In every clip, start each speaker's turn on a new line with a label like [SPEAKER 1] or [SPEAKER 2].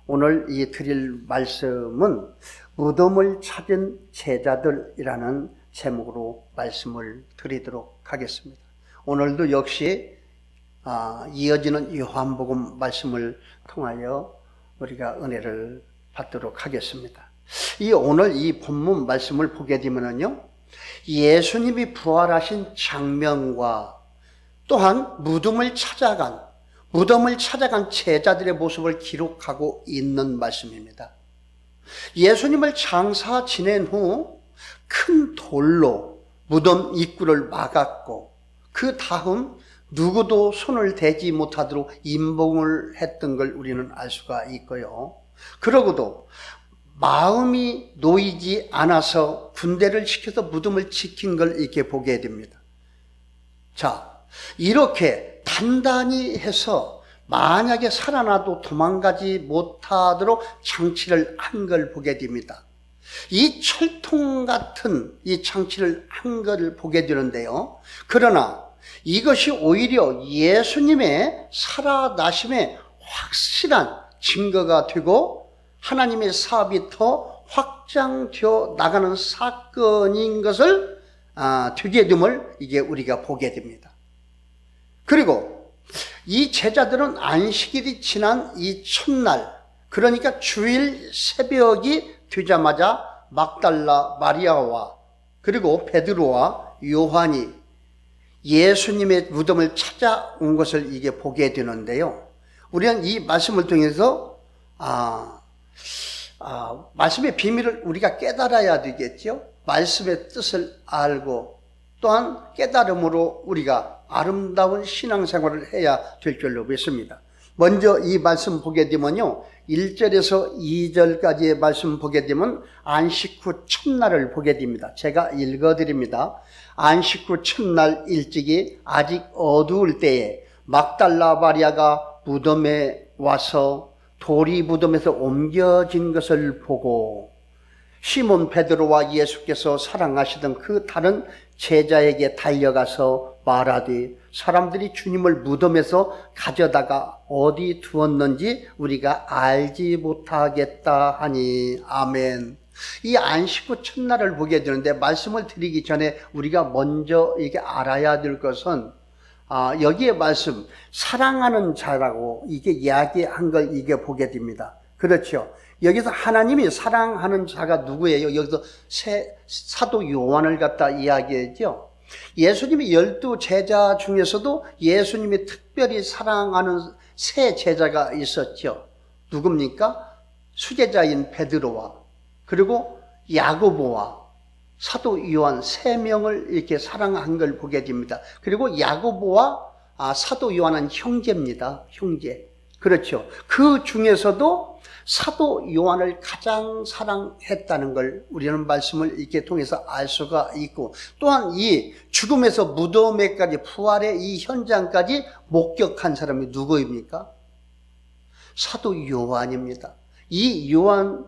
[SPEAKER 1] 오늘 이 드릴 말씀은 무덤을 찾은 제자들이라는 제목으로 말씀을 드리도록 하겠습니다. 오늘도 역시 이어지는 요한복음 말씀을 통하여 우리가 은혜를 받도록 하겠습니다. 오늘 이 본문 말씀을 보게 되면요, 예수님이 부활하신 장면과 또한 무덤을 찾아간 제자들의 모습을 기록하고 있는 말씀입니다. 예수님을 장사 지낸 후 큰 돌로 무덤 입구를 막았고, 그 다음 누구도 손을 대지 못하도록 임봉을 했던 걸 우리는 알 수가 있고요. 그러고도 마음이 놓이지 않아서 군대를 시켜서 무덤을 지킨 걸 이렇게 보게 됩니다. 자, 이렇게 단단히 해서 만약에 살아나도 도망가지 못하도록 장치를 한 걸 보게 됩니다. 이 철통 같은 이 장치를 한 걸 보게 되는데요. 그러나 이것이 오히려 예수님의 살아나심의 확실한 증거가 되고 하나님의 사업이 더 확장되어 나가는 사건인 것을 되게 됨을 이게 우리가 보게 됩니다. 그리고 이 제자들은 안식일이 지난 이 첫날, 그러니까 주일 새벽이 되자마자 막달라 마리아와 그리고 베드로와 요한이 예수님의 무덤을 찾아온 것을 이게 보게 되는데요. 우리는 이 말씀을 통해서 말씀의 비밀을 우리가 깨달아야 되겠죠. 말씀의 뜻을 알고 또한 깨달음으로 우리가 아름다운 신앙생활을 해야 될 줄로 믿습니다. 먼저 이 말씀 보게 되면요, 1절에서 2절까지의 말씀 보게 되면 안식 후 첫날을 보게 됩니다. 제가 읽어드립니다. 안식 후 첫날 일찍이 아직 어두울 때에 막달라 마리아가 무덤에 와서 돌이 무덤에서 옮겨진 것을 보고 시몬 베드로와 예수께서 사랑하시던 그 다른 제자에게 달려가서 말하되 사람들이 주님을 무덤에서 가져다가 어디 두었는지 우리가 알지 못하겠다 하니. 아멘. 이 안식 후 첫날을 보게 되는데, 말씀을 드리기 전에 우리가 먼저 이게 알아야 될 것은 여기에 말씀 사랑하는 자라고 이게 이야기한 걸 이게 보게 됩니다. 그렇죠. 여기서 하나님이 사랑하는 자가 누구예요? 여기서 사도 요한을 갖다 이야기했죠. 예수님이 12 제자 중에서도 예수님이 특별히 사랑하는 세 제자가 있었죠. 누굽니까? 수제자인 베드로와 그리고 야고보와 사도 요한 3명을 이렇게 사랑한 걸 보게 됩니다. 그리고 야고보와 사도 요한은 형제입니다. 형제. 그렇죠. 그 중에서도 사도 요한을 가장 사랑했다는 걸 우리는 말씀을 이렇게 통해서 알 수가 있고, 또한 이 죽음에서 무덤에까지 부활의 이 현장까지 목격한 사람이 누구입니까? 사도 요한입니다. 이 요한,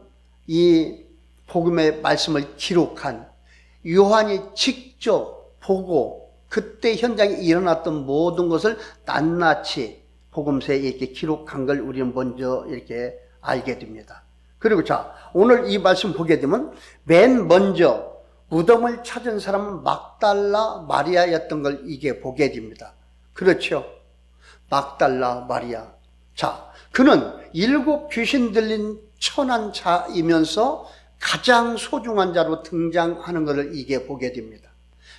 [SPEAKER 1] 이 복음의 말씀을 기록한 요한이 직접 보고 그때 현장에 일어났던 모든 것을 낱낱이 복음서에 이렇게 기록한 걸 우리는 먼저 이렇게 알게 됩니다. 그리고 자, 오늘 이 말씀 보게 되면 맨 먼저 무덤을 찾은 사람은 막달라 마리아였던 걸 이게 보게 됩니다. 그렇죠. 막달라 마리아. 자, 그는 7 귀신 들린 천한 자이면서 가장 소중한 자로 등장하는 것을 이게 보게 됩니다.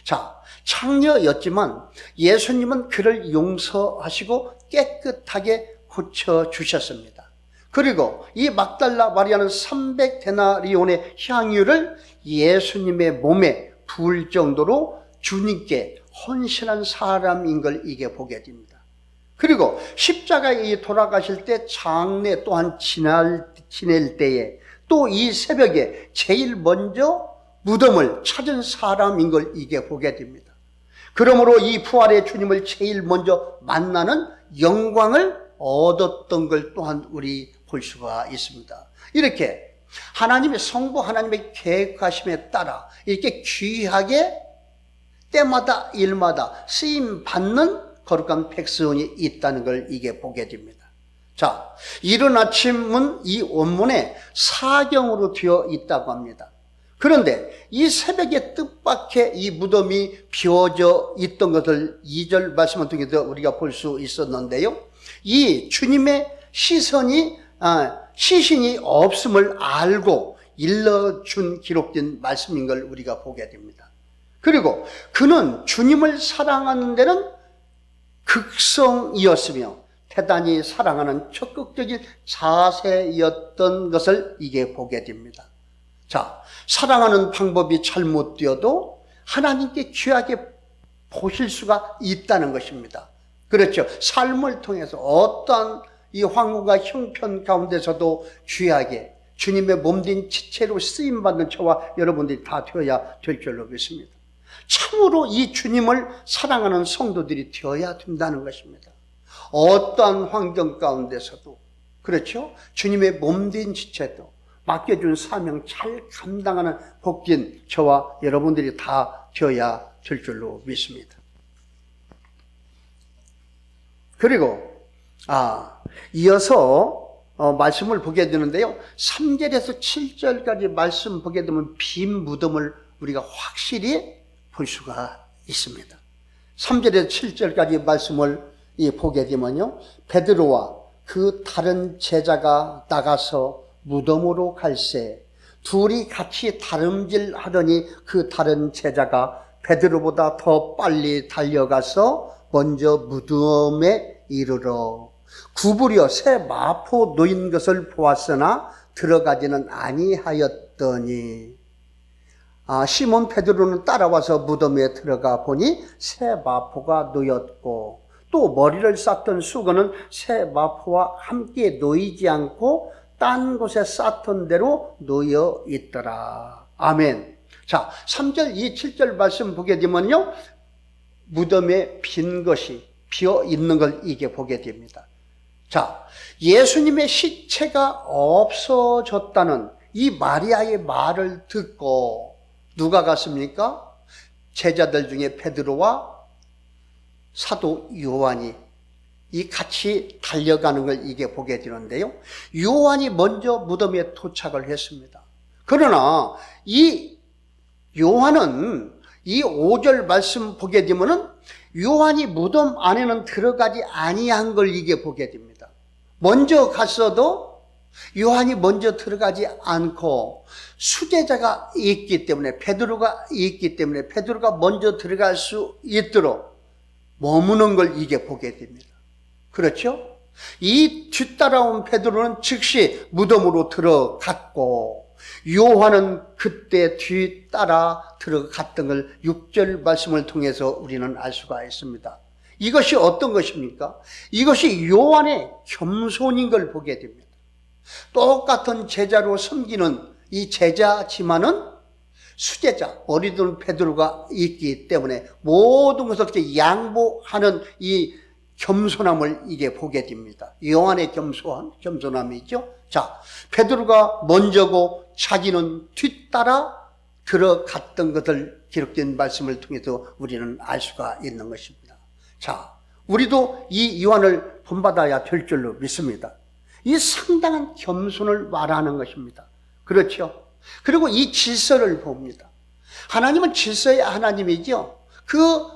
[SPEAKER 1] 자, 창녀였지만 예수님은 그를 용서하시고 깨끗하게 고쳐주셨습니다. 그리고 이 막달라 마리아는 300데나리온의 향유를 예수님의 몸에 부을 정도로 주님께 헌신한 사람인 걸 이게 보게 됩니다. 그리고 십자가에 돌아가실 때 장례 또한 지낼 때에 또 이 새벽에 제일 먼저 무덤을 찾은 사람인 걸 이게 보게 됩니다. 그러므로 이 부활의 주님을 제일 먼저 만나는 영광을 얻었던 걸 또한 우리 볼 수가 있습니다. 이렇게 하나님의 성부 하나님의 계획하심에 따라 이렇게 귀하게 때마다 일마다 쓰임 받는 거룩한 백성이 있다는 걸 이게 보게 됩니다. 자, 이른 아침은 이 원문에 사경으로 되어 있다고 합니다. 그런데 이 새벽에 뜻밖의 이 무덤이 비워져 있던 것을 2절 말씀을 통해서 우리가 볼 수 있었는데요. 이 주님의 시신이 없음을 알고 일러준 기록된 말씀인 걸 우리가 보게 됩니다. 그리고 그는 주님을 사랑하는 데는 극성이었으며 대단히 사랑하는 적극적인 자세였던 것을 이게 보게 됩니다. 자, 사랑하는 방법이 잘못되어도 하나님께 귀하게 보실 수가 있다는 것입니다. 그렇죠. 삶을 통해서 어떠한 이 황후가 형편 가운데서도 귀하게 주님의 몸된 지체로 쓰임받는 저와 여러분들이 다 되어야 될 줄로 믿습니다. 참으로 이 주님을 사랑하는 성도들이 되어야 된다는 것입니다. 어떠한 환경 가운데서도, 그렇죠? 주님의 몸된 지체도 맡겨준 사명 잘 감당하는 복된 저와 여러분들이 다 되어야 될 줄로 믿습니다. 그리고 이어서 말씀을 보게 되는데요. 3절에서 7절까지 말씀 보게 되면 빈 무덤을 우리가 확실히 볼 수가 있습니다. 3절에서 7절까지 말씀을 보게 되면요. 베드로와 그 다른 제자가 나가서 무덤으로 갈새 둘이 같이 다름질하더니 그 다른 제자가 베드로보다 더 빨리 달려가서 먼저 무덤에 이르러 구부려 새 마포 놓인 것을 보았으나 들어가지는 아니하였더니 시몬 베드로는 따라와서 무덤에 들어가 보니 새 마포가 놓였고 또 머리를 쌌던 수건은 새 마포와 함께 놓이지 않고 딴 곳에 쌌던 대로 놓여 있더라. 아멘. 자, 3절, 7절 말씀 보게 되면요. 무덤에 빈 것이 비어 있는 걸 이게 보게 됩니다. 자, 예수님의 시체가 없어졌다는 이 마리아의 말을 듣고 누가 갔습니까? 제자들 중에 베드로와 사도 요한이 이 같이 달려가는 걸 이게 보게 되는데요. 요한이 먼저 무덤에 도착을 했습니다. 그러나 이 요한은 이 5절 말씀 보게 되면은 요한이 무덤 안에는 들어가지 아니한 걸 이게 보게 됩니다. 먼저 갔어도 요한이 먼저 들어가지 않고 수제자가 있기 때문에 베드로가 있기 때문에 베드로가 먼저 들어갈 수 있도록 머무는 걸 이게 보게 됩니다. 그렇죠? 이 뒤따라온 베드로는 즉시 무덤으로 들어갔고 요한은 그때 뒤따라 들어갔던 걸 6절 말씀을 통해서 우리는 알 수가 있습니다. 이것이 어떤 것입니까? 이것이 요한의 겸손인 걸 보게 됩니다. 똑같은 제자로 섬기는 이 제자지만은 수제자, 어리던 베드로가 있기 때문에 모든 것을 이렇게 양보하는 이 겸손함을 이게 보게 됩니다. 요한의 겸손함이죠. 자, 베드로가 먼저고 자기는 뒤따라 들어갔던 것을 기록된 말씀을 통해서 우리는 알 수가 있는 것입니다. 자, 우리도 이 요한을 본받아야 될 줄로 믿습니다. 이 상당한 겸손을 말하는 것입니다. 그렇죠? 그리고 이 질서를 봅니다. 하나님은 질서의 하나님이죠. 그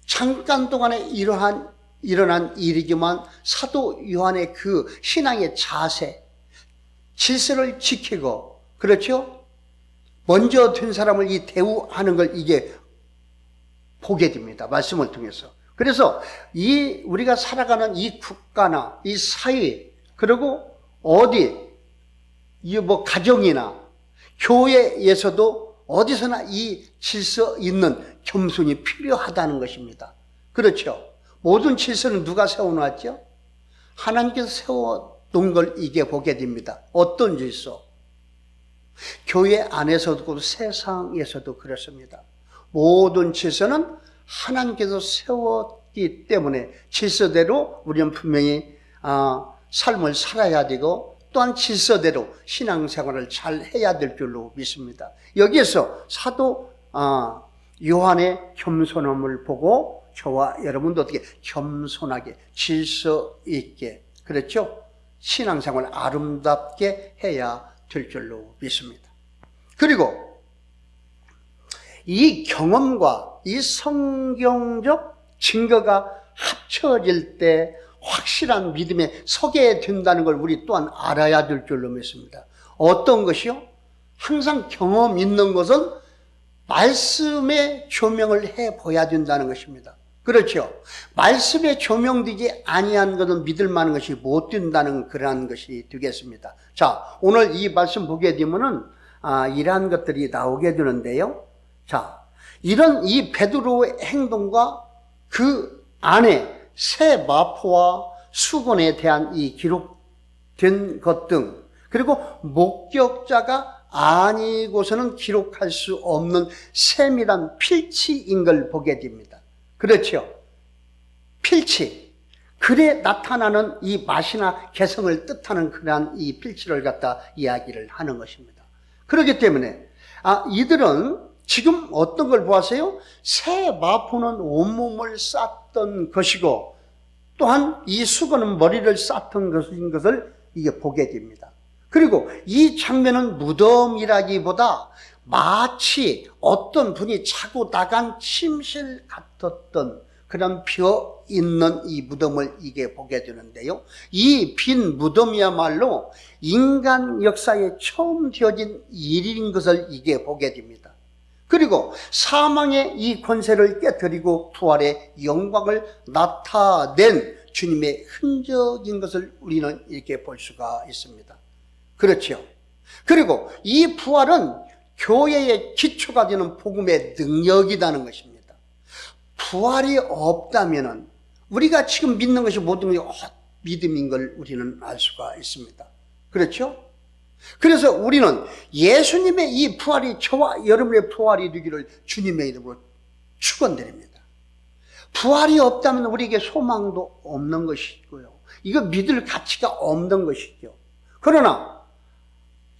[SPEAKER 1] 잠깐 동안에 일어난 일이지만 사도 요한의 그 신앙의 자세, 질서를 지키고, 그렇죠? 먼저 된 사람을 이 대우하는 걸 이게 보게 됩니다. 말씀을 통해서. 그래서 이 우리가 살아가는 이 국가나 이 사회, 그리고 어디, 이 가정이나 교회에서도 어디서나 이 질서 있는 겸손이 필요하다는 것입니다. 그렇죠? 모든 질서는 누가 세워놨죠? 하나님께서 세워놓은 걸 이게 보게 됩니다. 어떤 질서? 교회 안에서도 그렇고 세상에서도 그렇습니다. 모든 질서는 하나님께서 세웠기 때문에 질서대로 우리는 분명히 삶을 살아야 되고 또한 질서대로 신앙생활을 잘 해야 될 줄로 믿습니다. 여기에서 사도 요한의 겸손함을 보고 저와 여러분도 어떻게 겸손하게 질서 있게, 그렇죠? 신앙생활을 아름답게 해야 될 줄로 믿습니다. 그리고 이 경험과 이 성경적 증거가 합쳐질 때 확실한 믿음에 서게 된다는 걸 우리 또한 알아야 될 줄로 믿습니다. 어떤 것이요? 항상 경험 있는 것은 말씀에 조명을 해봐야 된다는 것입니다. 그렇죠? 말씀에 조명되지 아니한 것은 믿을 만한 것이 못 된다는 그러한 것이 되겠습니다. 자, 오늘 이 말씀 보게 되면은 이러한 것들이 나오게 되는데요. 자, 이런 이 베드로의 행동과 그 안에 새 마포와 수건에 대한 이 기록된 것 등, 그리고 목격자가 아니고서는 기록할 수 없는 세밀한 필치인 걸 보게 됩니다. 그렇죠? 필치. 글에 나타나는 이 맛이나 개성을 뜻하는 그러한 이 필치를 갖다 이야기를 하는 것입니다. 그렇기 때문에 이들은 지금 어떤 걸 보았어요? 새 마포는 온몸을 쌌던 것이고 또한 이 수건은 머리를 쌌던 것인 것을 이게 보게 됩니다. 그리고 이 장면은 무덤이라기보다 마치 어떤 분이 차고 나간 침실 같았던 그런 벼 있는 이 무덤을 이게 보게 되는데요. 이 빈 무덤이야말로 인간 역사에 처음 되어진 일인 것을 이게 보게 됩니다. 그리고 사망의 이 권세를 깨뜨리고 부활의 영광을 나타낸 주님의 흔적인 것을 우리는 이렇게 볼 수가 있습니다. 그렇죠. 그리고 이 부활은 교회의 기초가 되는 복음의 능력이라는 것입니다. 부활이 없다면 우리가 지금 믿는 것이 모든 것이 믿음인 걸 우리는 알 수가 있습니다. 그렇죠? 그래서 우리는 예수님의 이 부활이 저와 여러분의 부활이 되기를 주님의 이름으로 축원드립니다. 부활이 없다면 우리에게 소망도 없는 것이고요. 이거 믿을 가치가 없는 것이죠. 그러나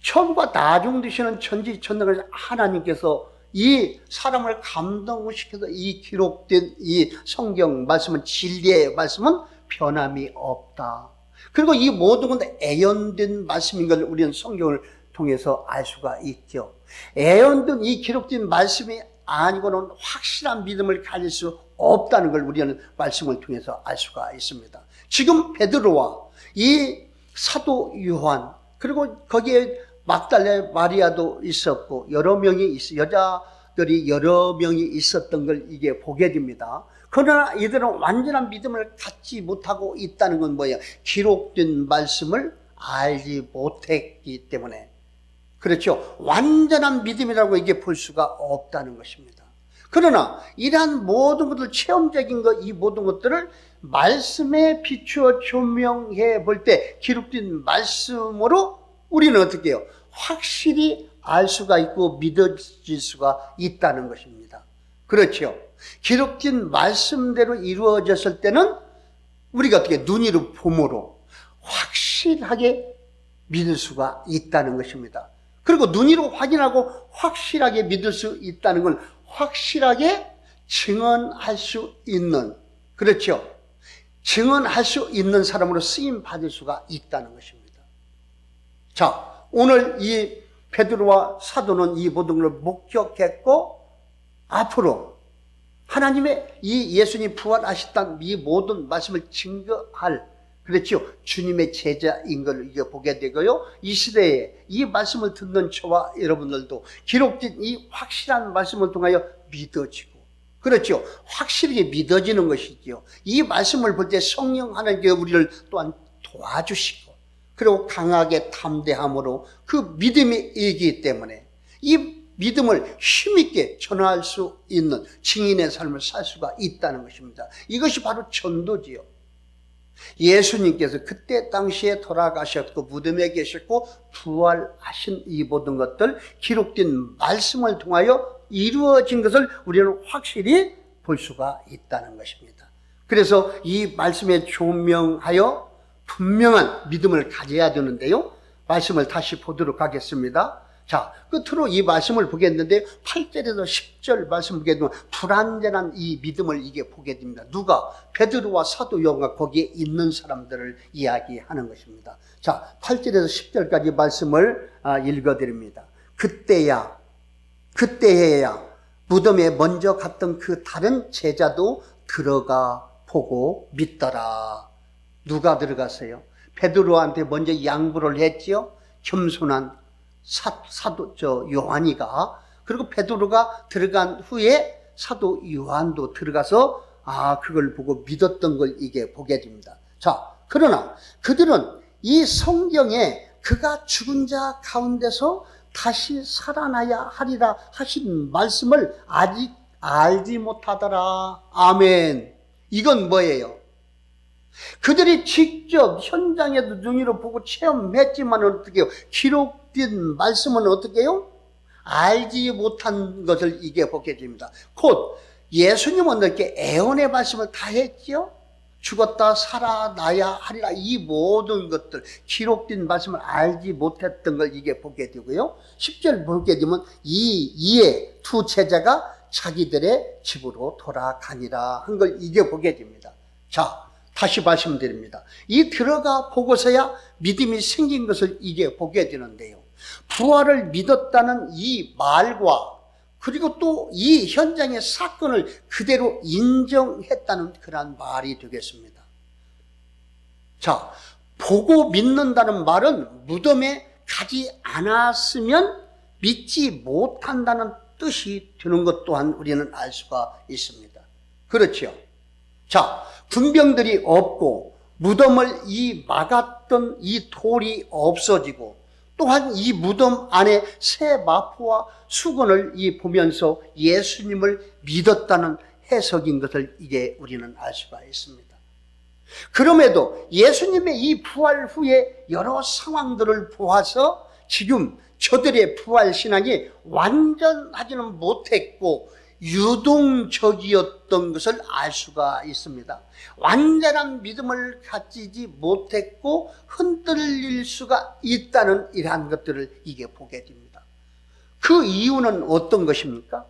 [SPEAKER 1] 처음과 나중 되시는 전지전능하신 하나님께서 이 사람을 감동시켜서 이 기록된 이 성경 말씀은 진리의 말씀은 변함이 없다. 그리고 이 모든 건 애연된 말씀인 걸 우리는 성경을 통해서 알 수가 있죠. 애연된 이 기록된 말씀이 아니고는 확실한 믿음을 가질 수 없다는 걸 우리는 말씀을 통해서 알 수가 있습니다. 지금 베드로와 이 사도 요한 그리고 거기에 막달레 마리아도 있었고 여자들이 여러 명이 있었던 걸 이게 보게 됩니다. 그러나 이들은 완전한 믿음을 갖지 못하고 있다는 건 뭐예요? 기록된 말씀을 알지 못했기 때문에. 그렇죠? 완전한 믿음이라고 이게 볼 수가 없다는 것입니다. 그러나 이러한 모든 것들, 체험적인 것, 이 모든 것들을 말씀에 비추어 조명해 볼 때 기록된 말씀으로 우리는 어떻게 해요? 확실히 알 수가 있고 믿어질 수가 있다는 것입니다. 그렇죠? 기록된 말씀대로 이루어졌을 때는 우리가 어떻게 눈으로 봄으로 확실하게 믿을 수가 있다는 것입니다. 그리고 눈으로 확인하고 확실하게 믿을 수 있다는 건 확실하게 증언할 수 있는, 그렇죠? 증언할 수 있는 사람으로 쓰임 받을 수가 있다는 것입니다. 자, 오늘 이 베드로와 사도는 이 모든 걸 목격했고 앞으로 하나님의 이 예수님 부활하셨다는 이 모든 말씀을 증거할, 그렇죠, 주님의 제자인 걸 이제 보게 되고요. 이 시대에 이 말씀을 듣는 저와 여러분들도 기록된 이 확실한 말씀을 통하여 믿어지고, 그렇죠, 확실하게 믿어지는 것이지요. 이 말씀을 볼 때 성령 하나님께 우리를 또한 도와주시고 그리고 강하게 담대함으로 그 믿음이 이기 때문에 이 믿음을 힘있게 전할 수 있는 증인의 삶을 살 수가 있다는 것입니다. 이것이 바로 전도지요. 예수님께서 그때 당시에 돌아가셨고 무덤에 계셨고 부활하신 이 모든 것들, 기록된 말씀을 통하여 이루어진 것을 우리는 확실히 볼 수가 있다는 것입니다. 그래서 이 말씀에 조명하여 분명한 믿음을 가져야 되는데요. 말씀을 다시 보도록 하겠습니다. 자, 끝으로 이 말씀을 보겠는데 8절에서 10절 말씀 보게 되면 불완전한 이 믿음을 이게 보게 됩니다. 누가? 베드로와 사도 요한과 거기에 있는 사람들을 이야기하는 것입니다. 자, 8절에서 10절까지 말씀을 읽어드립니다. 그때야 무덤에 먼저 갔던 그 다른 제자도 들어가 보고 믿더라. 누가 들어갔어요? 베드로한테 먼저 양보를 했지요. 겸손한 사도 요한이가. 그리고 베드로가 들어간 후에 사도 요한도 들어가서 그걸 보고 믿었던 걸 이게 보게 됩니다. 자, 그러나 그들은 이 성경에 그가 죽은 자 가운데서 다시 살아나야 하리라 하신 말씀을 아직 알지 못하더라. 아멘. 이건 뭐예요? 그들이 직접 현장에도 눈으로 보고 체험했지만 어떻게 해요? 기록된 말씀은 어떻게 해요? 알지 못한 것을 이게 보게 됩니다. 곧 예수님은 이렇게 애언의 말씀을 다 했죠. 죽었다 살아나야 하리라. 이 모든 것들 기록된 말씀을 알지 못했던 걸 이게 보게 되고요. 10절 보게 되면 이에 두 제자가 자기들의 집으로 돌아가니라 한 걸 이게 보게 됩니다. 자, 다시 말씀드립니다. 이 들어가 보고서야 믿음이 생긴 것을 이게 보게 되는데요. 부활을 믿었다는 이 말과 그리고 또 이 현장의 사건을 그대로 인정했다는 그런 말이 되겠습니다. 자, 보고 믿는다는 말은 무덤에 가지 않았으면 믿지 못한다는 뜻이 되는 것 또한 우리는 알 수가 있습니다. 그렇죠? 자, 군병들이 없고 무덤을 막았던 이 돌이 없어지고 또한 이 무덤 안에 새 마포와 수건을 보면서 예수님을 믿었다는 해석인 것을 이게 우리는 알 수가 있습니다. 그럼에도 예수님의 이 부활 후에 여러 상황들을 보아서 지금 저들의 부활 신앙이 완전하지는 못했고 유동적이었던 것을 알 수가 있습니다. 완전한 믿음을 가지지 못했고 흔들릴 수가 있다는 이러한 것들을 이게 보게 됩니다. 그 이유는 어떤 것입니까?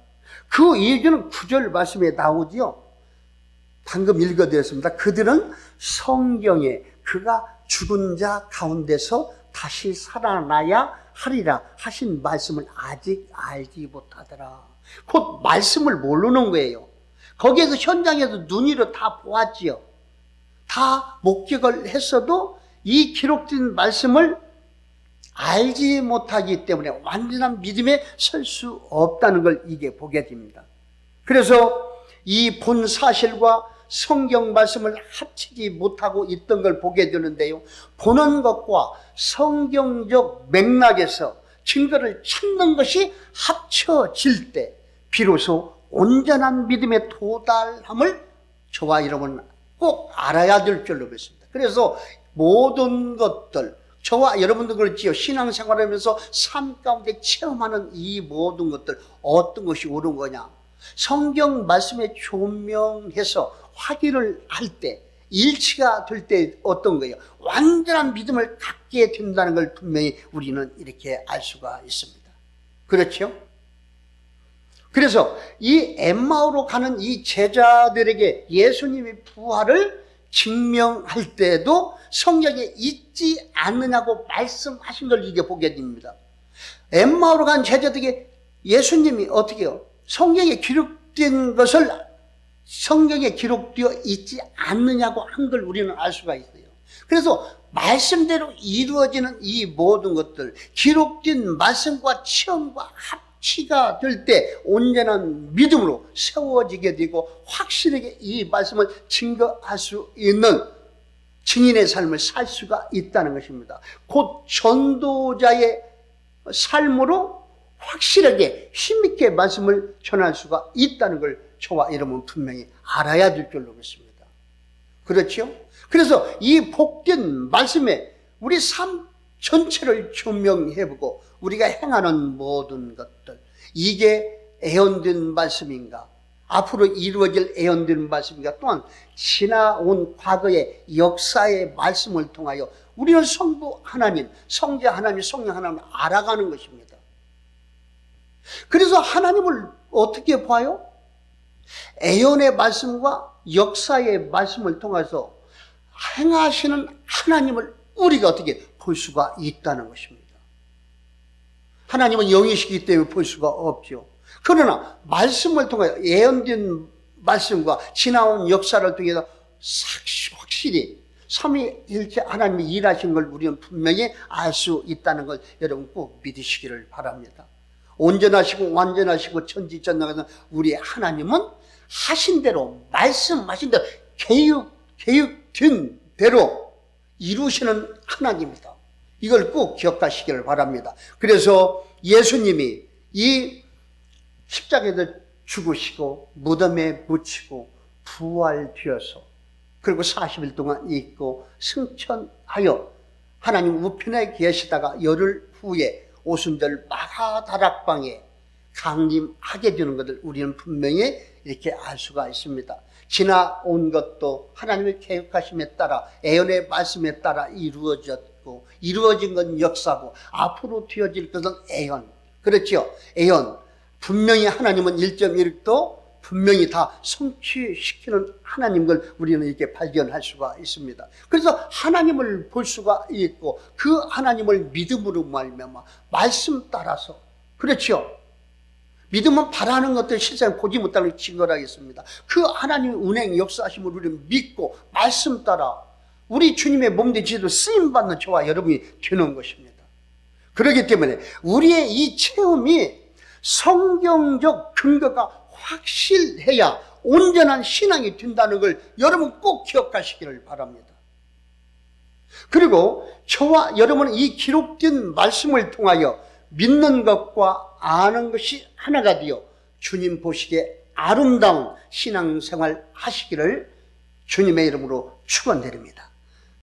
[SPEAKER 1] 그 이유는 9절 말씀에 나오지요. 방금 읽어드렸습니다. 그들은 성경에 그가 죽은 자 가운데서 다시 살아나야 하리라 하신 말씀을 아직 알지 못하더라. 곧 말씀을 모르는 거예요. 거기에서 현장에서 눈으로 다 보았지요. 다 목격을 했어도 이 기록된 말씀을 알지 못하기 때문에 완전한 믿음에 설 수 없다는 걸 이게 보게 됩니다. 그래서 이 본 사실과 성경 말씀을 합치지 못하고 있던 걸 보게 되는데요. 보는 것과 성경적 맥락에서 증거를 찾는 것이 합쳐질 때 비로소 온전한 믿음에 도달함을 저와 여러분은 꼭 알아야 될 줄로 믿습니다. 그래서 모든 것들, 저와 여러분도 그렇지요. 신앙생활을 하면서 삶 가운데 체험하는 이 모든 것들 어떤 것이 옳은 거냐? 성경 말씀에 조명해서 확인을 할 때 일치가 될 때 어떤 거예요? 완전한 믿음을 갖게 된다는 걸 분명히 우리는 이렇게 알 수가 있습니다. 그렇죠? 그래서 이 엠마오로 가는 이 제자들에게 예수님의 부활을 증명할 때도 성경에 있지 않느냐고 말씀하신 걸 이게 보게 됩니다. 엠마오로 간 제자들에게 예수님이 어떻게 해요? 성경에 기록된 것을 성경에 기록되어 있지 않느냐고 한 걸 우리는 알 수가 있어요. 그래서 말씀대로 이루어지는 이 모든 것들, 기록된 말씀과 체험과 합치가 될 때 온전한 믿음으로 세워지게 되고 확실하게 이 말씀을 증거할 수 있는 증인의 삶을 살 수가 있다는 것입니다. 곧 전도자의 삶으로 확실하게 힘있게 말씀을 전할 수가 있다는 걸 저와 여러분 분명히 알아야 될 줄로 믿습니다. 그렇죠? 그래서 이 복된 말씀에 우리 삶 전체를 조명해보고 우리가 행하는 모든 것들, 이게 애언된 말씀인가? 앞으로 이루어질 애언된 말씀인가? 또한 지나온 과거의 역사의 말씀을 통하여 우리는 성부 하나님, 성자 하나님, 성령 하나님을 알아가는 것입니다. 그래서 하나님을 어떻게 봐요? 애언의 말씀과 역사의 말씀을 통해서 행하시는 하나님을 우리가 어떻게 볼 수가 있다는 것입니다. 하나님은 영이시기 때문에 볼 수가 없죠. 그러나 말씀을 통해 예언된 말씀과 지나온 역사를 통해서 확실히 삼위일체 하나님이 일하신 걸 우리는 분명히 알 수 있다는 걸 여러분 꼭 믿으시기를 바랍니다. 온전하시고 완전하시고 천지전능하신 우리 하나님은 하신 대로 말씀하신 대로 계획된 대로 이루시는 하나님입니다. 이걸 꼭 기억하시기를 바랍니다. 그래서 예수님이 이 십자가에서 죽으시고 무덤에 묻히고 부활되어서 그리고 40일 동안 있고 승천하여 하나님 우편에 계시다가 열흘 후에 오순절 마가다락방에 강림하게 되는 것을 우리는 분명히 이렇게 알 수가 있습니다. 지나온 것도 하나님의 계획하심에 따라 애언의 말씀에 따라 이루어졌고 이루어진 건 역사고 앞으로 되어질 것은 애언. 그렇죠? 애언. 분명히 하나님은 1.1도 분명히 다 성취시키는 하나님 걸 우리는 이렇게 발견할 수가 있습니다. 그래서 하나님을 볼 수가 있고 그 하나님을 믿음으로 말미암아 말씀 따라서 그렇죠. 믿음은 바라는 것들 실상 보지 못하는 증거라겠습니다. 그 하나님의 은행 역사하심을 우리는 믿고 말씀 따라 우리 주님의 몸된 지도 쓰임받는 저와 여러분이 되는 것입니다. 그렇기 때문에 우리의 이 체험이 성경적 근거가 확실해야 온전한 신앙이 된다는 걸 여러분 꼭 기억하시기를 바랍니다. 그리고 저와 여러분은 이 기록된 말씀을 통하여 믿는 것과 아는 것이 하나가 되어 주님 보시기에 아름다운 신앙생활 하시기를 주님의 이름으로 축원드립니다.